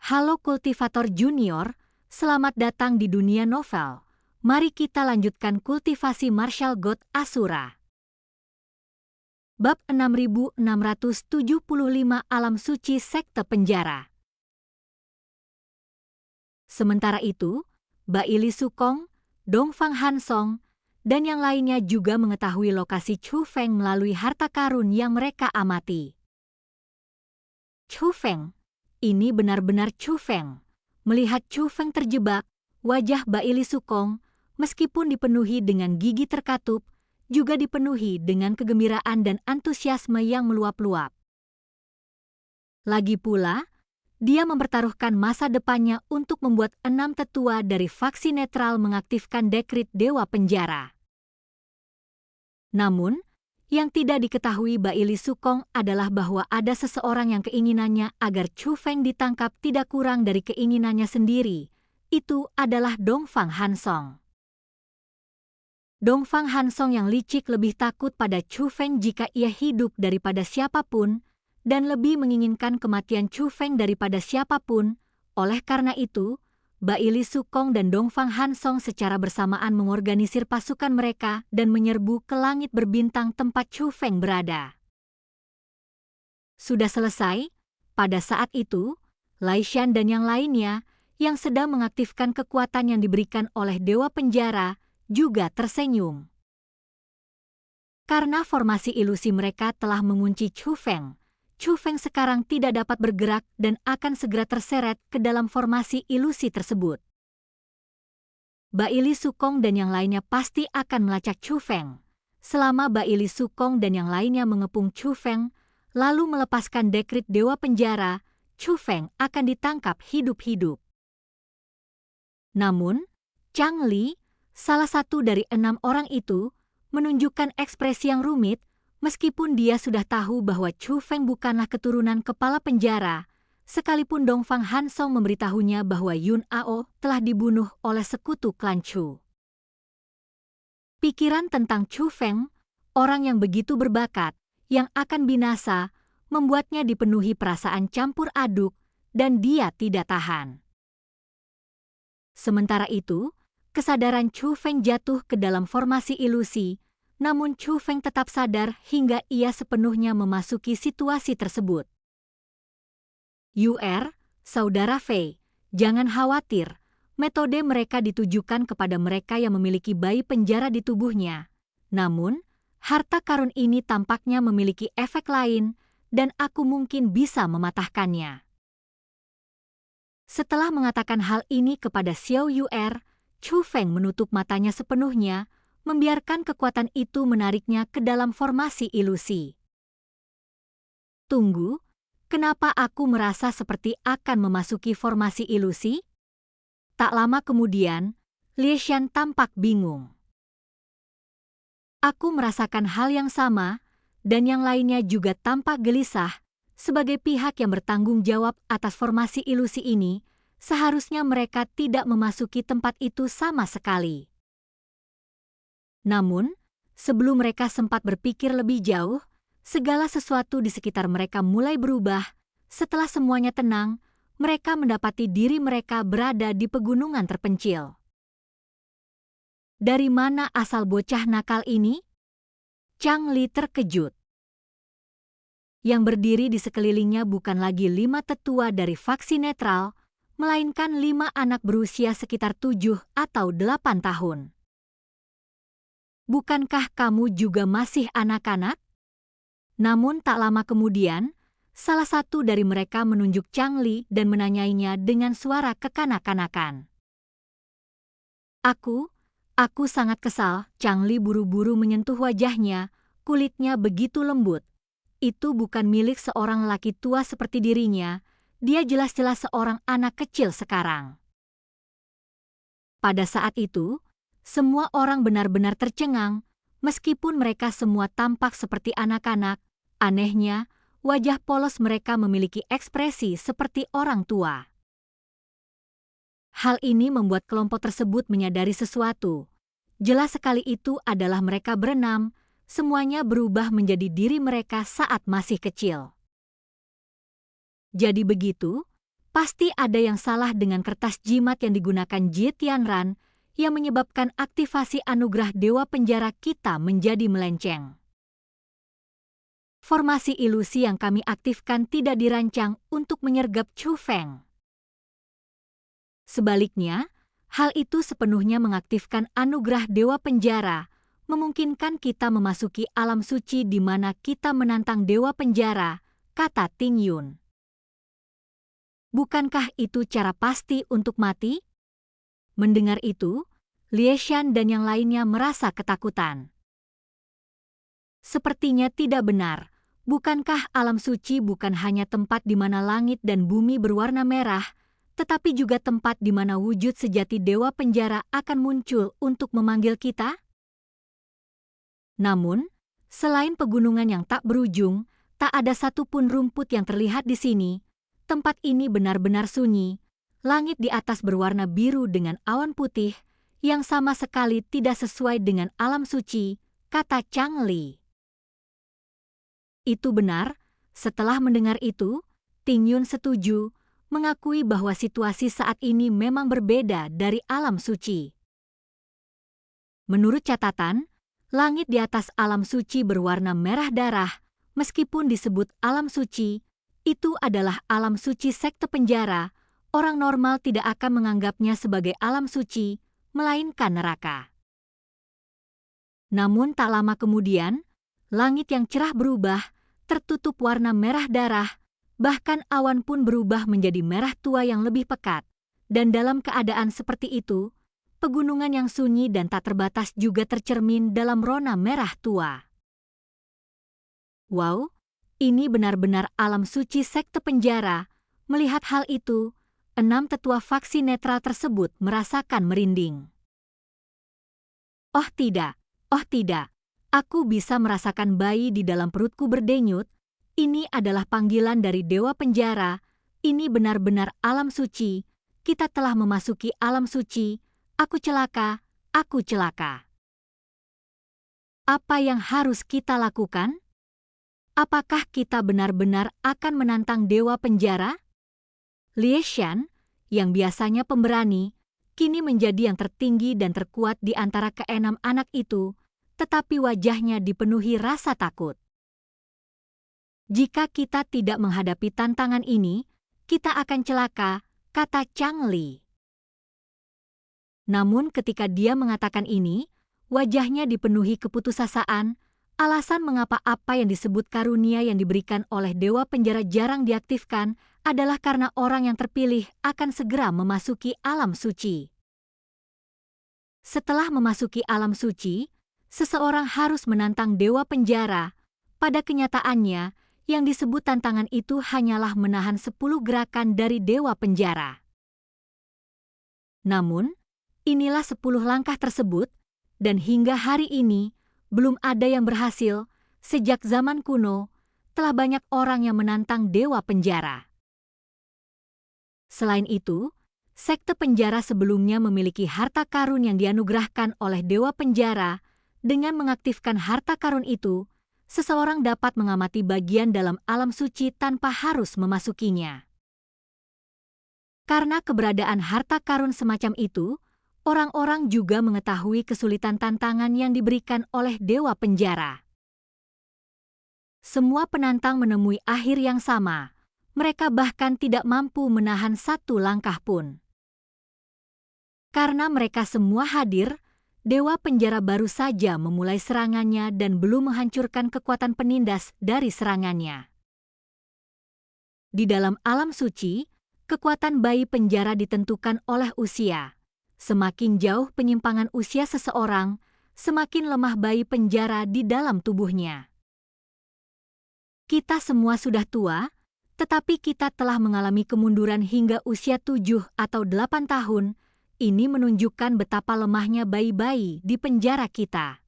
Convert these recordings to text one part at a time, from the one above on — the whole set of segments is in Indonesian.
Halo kultivator junior, selamat datang di dunia novel. Mari kita lanjutkan kultivasi Martial God Asura. Bab 6675 Alam Suci Sekte Penjara. Sementara itu, Baili Sukong, Dongfang Hansong, dan yang lainnya juga mengetahui lokasi Chu Feng melalui harta karun yang mereka amati. Chu Feng, ini benar-benar Chu Feng. Melihat Chu Feng terjebak, wajah Baili Sukong, meskipun dipenuhi dengan gigi terkatup, juga dipenuhi dengan kegembiraan dan antusiasme yang meluap-luap. Lagi pula, dia mempertaruhkan masa depannya untuk membuat 6 tetua dari faksi netral mengaktifkan dekrit Dewa Penjara. Namun, yang tidak diketahui Baili Sukong adalah bahwa ada seseorang yang keinginannya agar Chu Feng ditangkap tidak kurang dari keinginannya sendiri. Itu adalah Dongfang Hansong. Dongfang Hansong yang licik lebih takut pada Chu Feng jika ia hidup daripada siapapun, dan lebih menginginkan kematian Chu Feng daripada siapapun. Oleh karena itu, Baili Sukong dan Dongfang Hansong secara bersamaan mengorganisir pasukan mereka dan menyerbu ke langit berbintang tempat Chu Feng berada. Sudah selesai, pada saat itu, Lai Shan dan yang lainnya yang sedang mengaktifkan kekuatan yang diberikan oleh Dewa Penjara juga tersenyum. Karena formasi ilusi mereka telah mengunci Chu Feng sekarang tidak dapat bergerak dan akan segera terseret ke dalam formasi ilusi tersebut. Baili Sukong dan yang lainnya pasti akan melacak Chu Feng. Selama Baili Sukong dan yang lainnya mengepung Chu Feng, lalu melepaskan dekrit Dewa Penjara, Chu Feng akan ditangkap hidup-hidup. Namun, Chang Li, salah satu dari 6 orang itu, menunjukkan ekspresi yang rumit, meskipun dia sudah tahu bahwa Chu Feng bukanlah keturunan kepala penjara, sekalipun Dongfang Hansong memberitahunya bahwa Yun Ao telah dibunuh oleh sekutu klan Chu. Pikiran tentang Chu Feng, orang yang begitu berbakat, yang akan binasa, membuatnya dipenuhi perasaan campur aduk, dan dia tidak tahan. Sementara itu, kesadaran Chu Feng jatuh ke dalam formasi ilusi, namun Chu Feng tetap sadar hingga ia sepenuhnya memasuki situasi tersebut. Saudara Fei, jangan khawatir, metode mereka ditujukan kepada mereka yang memiliki bayi penjara di tubuhnya. Namun, harta karun ini tampaknya memiliki efek lain dan aku mungkin bisa mematahkannya. Setelah mengatakan hal ini kepada Xiao Yu'er, Chu Feng menutup matanya sepenuhnya, membiarkan kekuatan itu menariknya ke dalam formasi ilusi. Tunggu, kenapa aku merasa seperti akan memasuki formasi ilusi? Tak lama kemudian, Lie Shan tampak bingung. Aku merasakan hal yang sama, dan yang lainnya juga tampak gelisah. Sebagai pihak yang bertanggung jawab atas formasi ilusi ini, seharusnya mereka tidak memasuki tempat itu sama sekali. Namun, sebelum mereka sempat berpikir lebih jauh, segala sesuatu di sekitar mereka mulai berubah. Setelah semuanya tenang, mereka mendapati diri mereka berada di pegunungan terpencil. Dari mana asal bocah nakal ini? Chang Li terkejut. Yang berdiri di sekelilingnya bukan lagi 5 tetua dari faksi netral, melainkan 5 anak berusia sekitar 7 atau 8 tahun. Bukankah kamu juga masih anak-anak? Namun tak lama kemudian, salah satu dari mereka menunjuk Chang Li dan menanyainya dengan suara kekanak-kanakan. Aku sangat kesal. Chang Li buru-buru menyentuh wajahnya, kulitnya begitu lembut. Itu bukan milik seorang lelaki tua seperti dirinya, dia jelas-jelas seorang anak kecil sekarang. Pada saat itu, semua orang benar-benar tercengang, meskipun mereka semua tampak seperti anak-anak. Anehnya, wajah polos mereka memiliki ekspresi seperti orang tua. Hal ini membuat kelompok tersebut menyadari sesuatu. Jelas sekali itu adalah mereka berenam, semuanya berubah menjadi diri mereka saat masih kecil. Jadi begitu, Pasti ada yang salah dengan kertas jimat yang digunakan Jie Tianran yang menyebabkan aktivasi anugerah Dewa Penjara kita menjadi melenceng. Formasi ilusi yang kami aktifkan tidak dirancang untuk menyergap Chu Feng. Sebaliknya, hal itu sepenuhnya mengaktifkan anugerah Dewa Penjara, memungkinkan kita memasuki alam suci di mana kita menantang Dewa Penjara, kata Ting Yun. Bukankah itu cara pasti untuk mati? Mendengar itu, Lie Shan dan yang lainnya merasa ketakutan. Sepertinya tidak benar. Bukankah alam suci bukan hanya tempat di mana langit dan bumi berwarna merah, tetapi juga tempat di mana wujud sejati Dewa Penjara akan muncul untuk memanggil kita? Namun, selain pegunungan yang tak berujung, tak ada satupun rumput yang terlihat di sini. Tempat ini benar-benar sunyi. Langit di atas berwarna biru dengan awan putih yang sama sekali tidak sesuai dengan alam suci, kata Chang Li. Itu benar. Setelah mendengar itu, Ting Yun setuju, mengakui bahwa situasi saat ini memang berbeda dari alam suci. Menurut catatan, langit di atas alam suci berwarna merah darah, meskipun disebut alam suci, itu adalah alam suci sekte penjara. Orang normal tidak akan menganggapnya sebagai alam suci, melainkan neraka. Namun tak lama kemudian, langit yang cerah berubah, tertutup warna merah darah, bahkan awan pun berubah menjadi merah tua yang lebih pekat. Dan dalam keadaan seperti itu, pegunungan yang sunyi dan tak terbatas juga tercermin dalam rona merah tua. Wow, ini benar-benar alam suci sekte penjara. Melihat hal itu, 6 tetua faksi netral tersebut merasakan merinding. Oh tidak, aku bisa merasakan bayi di dalam perutku berdenyut. Ini adalah panggilan dari Dewa Penjara. Ini benar-benar alam suci. Kita telah memasuki alam suci. Aku celaka, aku celaka. Apa yang harus kita lakukan? Apakah kita benar-benar akan menantang Dewa Penjara? Lie Shan, yang biasanya pemberani, kini menjadi yang tertinggi dan terkuat di antara keenam anak itu, tetapi wajahnya dipenuhi rasa takut. Jika kita tidak menghadapi tantangan ini, kita akan celaka, kata Chang Li. Namun ketika dia mengatakan ini, wajahnya dipenuhi keputusasaan. Alasan mengapa apa yang disebut karunia yang diberikan oleh Dewa Penjara jarang diaktifkan adalah karena orang yang terpilih akan segera memasuki alam suci. Setelah memasuki alam suci, seseorang harus menantang Dewa Penjara. Pada kenyataannya, yang disebut tantangan itu hanyalah menahan 10 gerakan dari Dewa Penjara. Namun, inilah 10 langkah tersebut, dan hingga hari ini, belum ada yang berhasil. Sejak zaman kuno, telah banyak orang yang menantang Dewa Penjara. Selain itu, sekte penjara sebelumnya memiliki harta karun yang dianugerahkan oleh Dewa Penjara. Dengan mengaktifkan harta karun itu, seseorang dapat mengamati bagian dalam alam suci tanpa harus memasukinya. Karena keberadaan harta karun semacam itu, orang-orang juga mengetahui kesulitan tantangan yang diberikan oleh Dewa Penjara. Semua penantang menemui akhir yang sama. Mereka bahkan tidak mampu menahan 1 langkah pun. Karena mereka semua hadir, Dewa Penjara baru saja memulai serangannya dan belum menghancurkan kekuatan penindas dari serangannya. Di dalam alam suci, kekuatan bayi penjara ditentukan oleh usia. Semakin jauh penyimpangan usia seseorang, semakin lemah bayi penjara di dalam tubuhnya. Kita semua sudah tua, tetapi kita telah mengalami kemunduran hingga usia 7 atau 8 tahun. Ini menunjukkan betapa lemahnya bayi-bayi di penjara kita.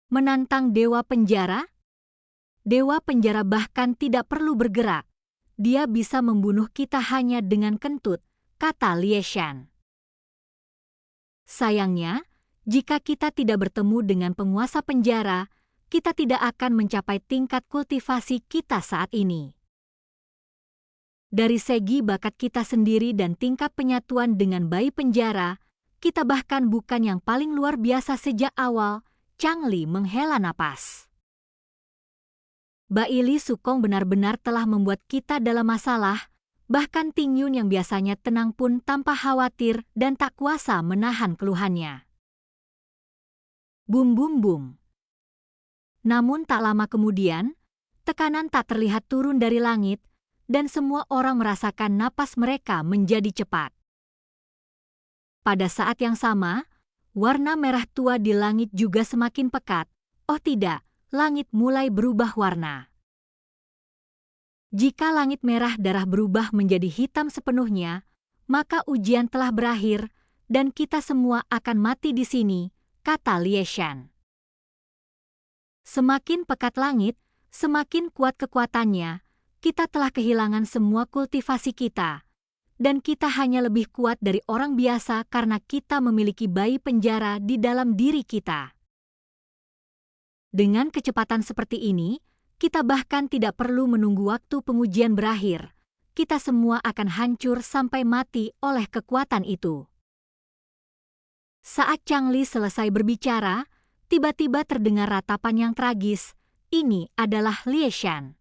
Menantang Dewa Penjara? Dewa Penjara bahkan tidak perlu bergerak. Dia bisa membunuh kita hanya dengan kentut, kata Lie Shan. Sayangnya, jika kita tidak bertemu dengan penguasa penjara, kita tidak akan mencapai tingkat kultivasi kita saat ini. Dari segi bakat kita sendiri dan tingkat penyatuan dengan bayi penjara, kita bahkan bukan yang paling luar biasa sejak awal. Changli menghela napas. Baili Sukong benar-benar telah membuat kita dalam masalah, bahkan Ting Yun yang biasanya tenang pun tampak khawatir dan tak kuasa menahan keluhannya. Bum bum bum. Namun tak lama kemudian, tekanan tak terlihat turun dari langit, dan semua orang merasakan napas mereka menjadi cepat. Pada saat yang sama, warna merah tua di langit juga semakin pekat. Oh tidak, langit mulai berubah warna. Jika langit merah darah berubah menjadi hitam sepenuhnya, maka ujian telah berakhir dan kita semua akan mati di sini, kata Lie Shan. Semakin pekat langit, semakin kuat kekuatannya. Kita telah kehilangan semua kultivasi kita, dan kita hanya lebih kuat dari orang biasa karena kita memiliki bayi penjara di dalam diri kita. Dengan kecepatan seperti ini, kita bahkan tidak perlu menunggu waktu pengujian berakhir. Kita semua akan hancur sampai mati oleh kekuatan itu. Saat Changli selesai berbicara, tiba-tiba terdengar ratapan yang tragis. Ini adalah Lie Shan.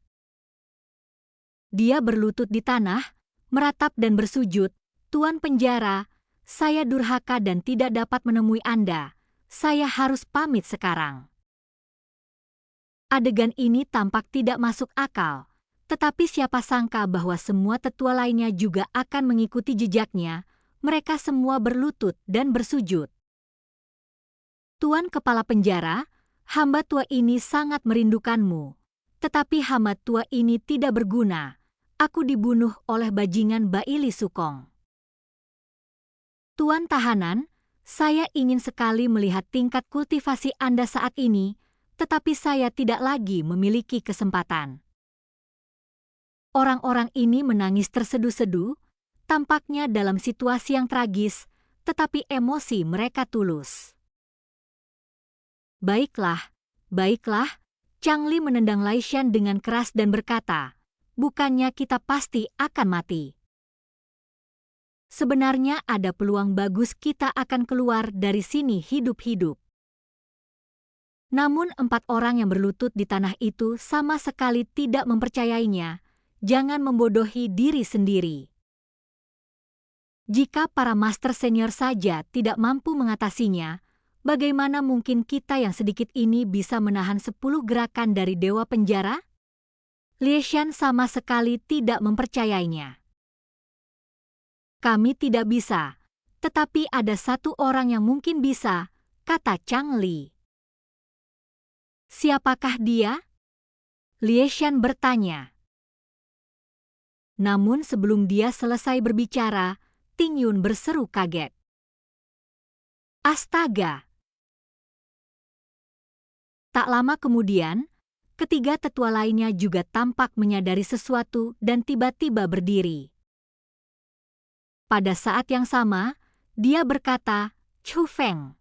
Dia berlutut di tanah, meratap dan bersujud. Tuan penjara, saya durhaka dan tidak dapat menemui Anda. Saya harus pamit sekarang. Adegan ini tampak tidak masuk akal, tetapi siapa sangka bahwa semua tetua lainnya juga akan mengikuti jejaknya. Mereka semua berlutut dan bersujud. Tuan Kepala Penjara, hamba tua ini sangat merindukanmu. Tetapi hamba tua ini tidak berguna. Aku dibunuh oleh bajingan Baili Sukong. Tuan tahanan, saya ingin sekali melihat tingkat kultivasi Anda saat ini, tetapi saya tidak lagi memiliki kesempatan. Orang-orang ini menangis terseduh-seduh, tampaknya dalam situasi yang tragis, tetapi emosi mereka tulus. Baiklah, baiklah, Changli menendang Lie Shan dengan keras dan berkata, bukannya kita pasti akan mati. Sebenarnya ada peluang bagus kita akan keluar dari sini hidup-hidup. Namun 4 orang yang berlutut di tanah itu sama sekali tidak mempercayainya. Jangan membodohi diri sendiri. Jika para master senior saja tidak mampu mengatasinya, bagaimana mungkin kita yang sedikit ini bisa menahan 10 gerakan dari Dewa Penjara? Lie Shan sama sekali tidak mempercayainya. Kami tidak bisa, tetapi ada satu orang yang mungkin bisa, kata Changli. Siapakah dia? Lie Shan bertanya. Namun sebelum dia selesai berbicara, Ting Yun berseru kaget. Astaga! Tak lama kemudian, ketiga tetua lainnya juga tampak menyadari sesuatu dan tiba-tiba berdiri. Pada saat yang sama, dia berkata, Chu Feng.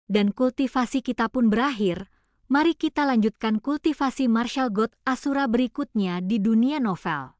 Dan kultivasi kita pun berakhir, mari kita lanjutkan kultivasi martial god Asura berikutnya di dunia novel.